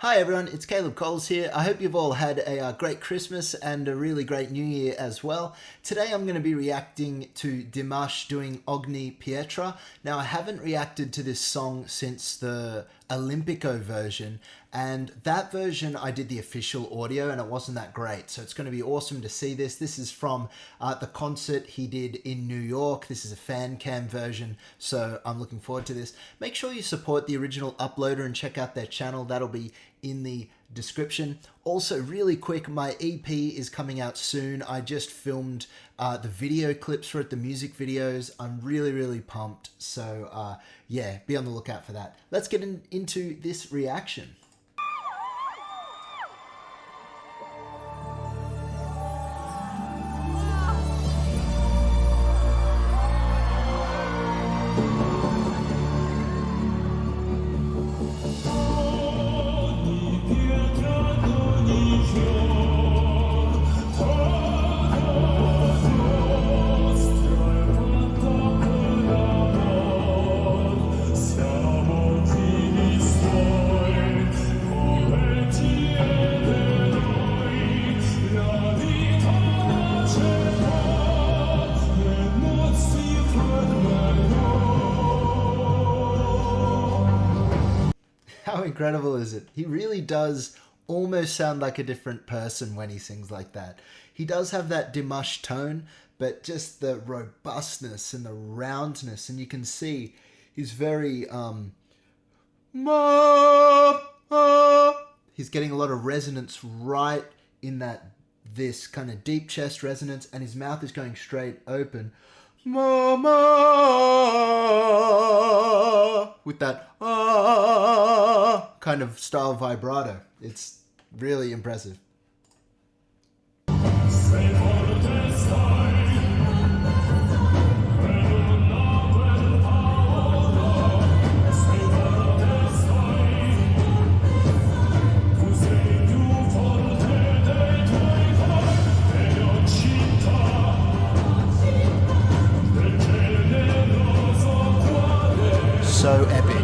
Hi everyone, it's Caleb Coles here. I hope you've all had a great Christmas and a really great New Year as well. Today I'm going to be reacting to Dimash doing Ogni Pietra. Now I haven't reacted to this song since the Olympico version, and that version I did the official audio and it wasn't that great, so it's going to be awesome to see this. This is from the concert he did in New York. This is a FANCAM version, so I'm looking forward to this. Make sure you support the original uploader and check out their channel. That'll be in the description. Also, really quick, my EP is coming out soon. I just filmed the video clips for it, the music videos. I'm really pumped, so yeah, be on the lookout for that. Let's get into this reaction. How incredible is it? He really does almost sound like a different person when he sings like that. He does have that Dimash tone, but just the robustness and the roundness, and you can see he's very he's getting a lot of resonance right in this kind of deep chest resonance, and his mouth is going straight open. With that kind of style vibrato. It's really impressive. So epic.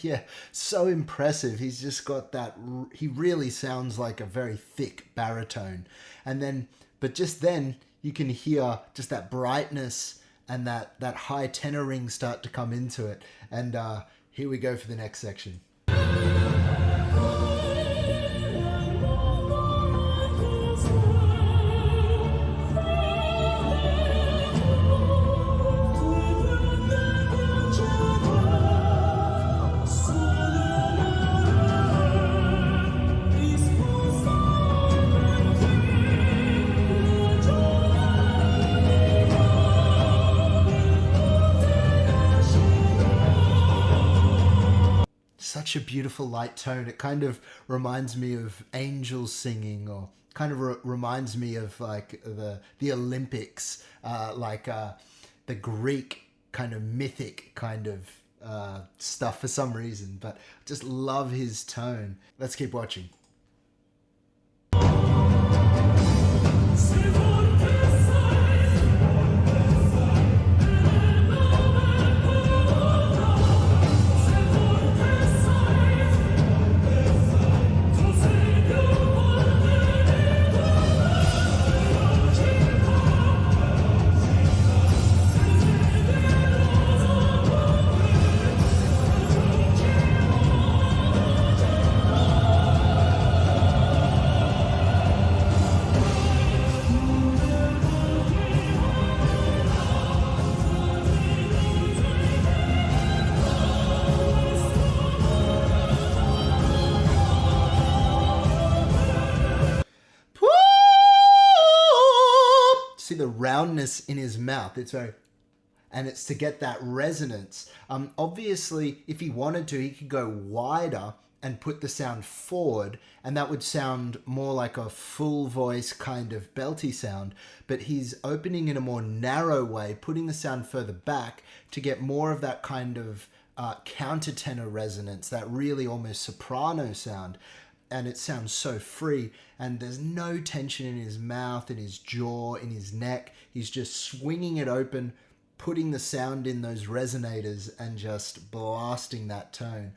Yeah, so impressive. He's just got that, he really sounds like a very thick baritone. And then, but just then you can hear just that brightness and that high tenor ring start to come into it. And here we go for the next section. Such a beautiful light tone. It kind of reminds me of angels singing, or kind of reminds me of like the Olympics, the Greek kind of mythic kind of stuff for some reason. But just love his tone. Let's keep watching. the roundness in his mouth. It's very, and it's to get that resonance. Obviously, if he wanted to, he could go wider and put the sound forward, and that would sound more like a full voice kind of belty sound. But he's opening in a more narrow way, putting the sound further back to get more of that kind of countertenor resonance, that really almost soprano sound. And it sounds so free, and there's no tension in his mouth, in his jaw, in his neck. He's just swinging it open, putting the sound in those resonators and just blasting that tone.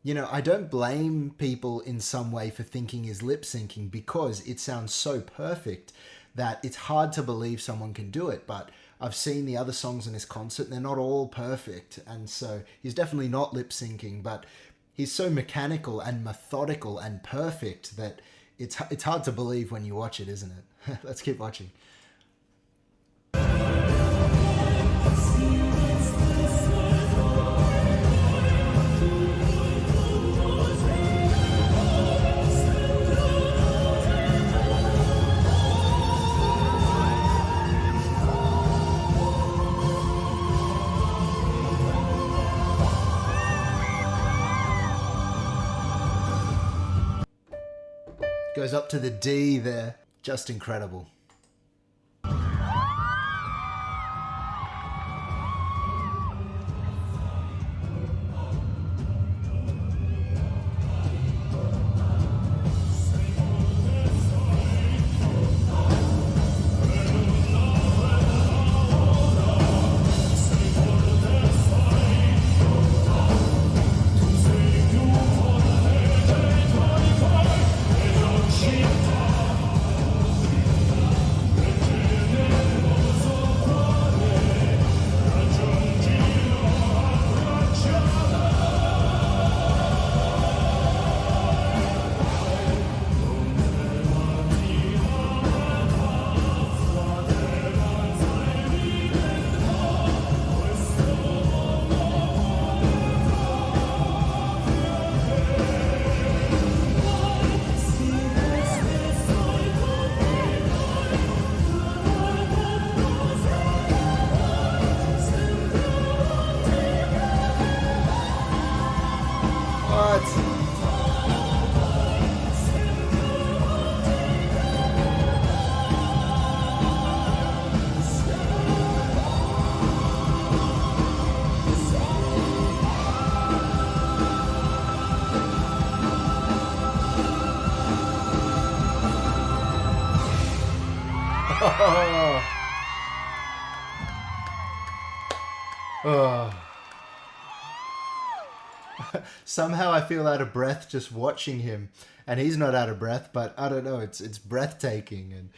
You know, I don't blame people in some way for thinking he's lip syncing, because it sounds so perfect that it's hard to believe someone can do it. But I've seen the other songs in this concert, and they're not all perfect. And so he's definitely not lip syncing, but he's so mechanical and methodical and perfect that it's hard to believe when you watch it, isn't it? Let's keep watching. Goes up to the D there. Just incredible. Oh. Somehow I feel out of breath just watching him, and he's not out of breath, but I don't know, it's breathtaking.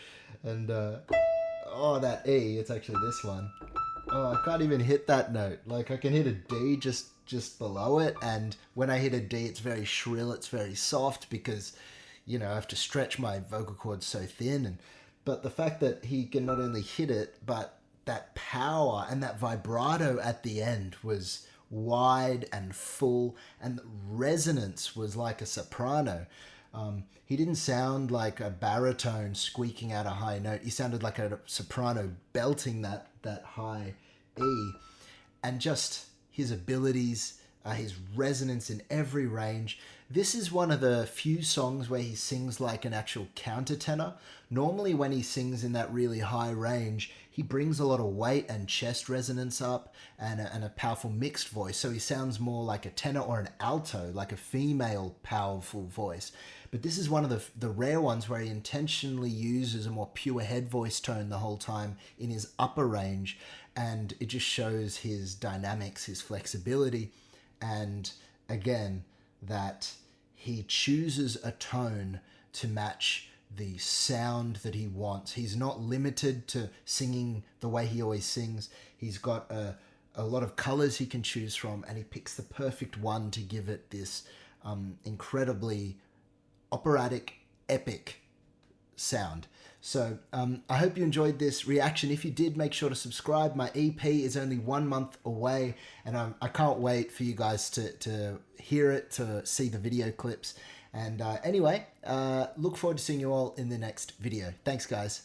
And oh, that E, it's actually this one. Oh, I can't even hit that note. Like, I can hit a D just below it, and when I hit a D, it's very shrill, it's very soft, because, you know, I have to stretch my vocal cords so thin. But the fact that he can not only hit it, but that power and that vibrato at the end was wide and full, and the resonance was like a soprano. He didn't sound like a baritone squeaking out a high note. He sounded like a soprano belting that high E. And just his abilities, his resonance in every range. This is one of the few songs where he sings like an actual countertenor. Normally when he sings in that really high range, he brings a lot of weight and chest resonance up, and a powerful mixed voice. So he sounds more like a tenor or an alto, like a female powerful voice. But this is one of the rare ones where he intentionally uses a more pure head voice tone the whole time in his upper range. And it just shows his dynamics, his flexibility. And again, that he chooses a tone to match the sound that he wants. He's not limited to singing the way he always sings. He's got a lot of colors he can choose from, and he picks the perfect one to give it this incredibly operatic, epic sound. So I hope you enjoyed this reaction. If you did, make sure to subscribe. My EP is only 1 month away, and I can't wait for you guys to hear it, to see the video clips. And anyway, look forward to seeing you all in the next video. Thanks, guys.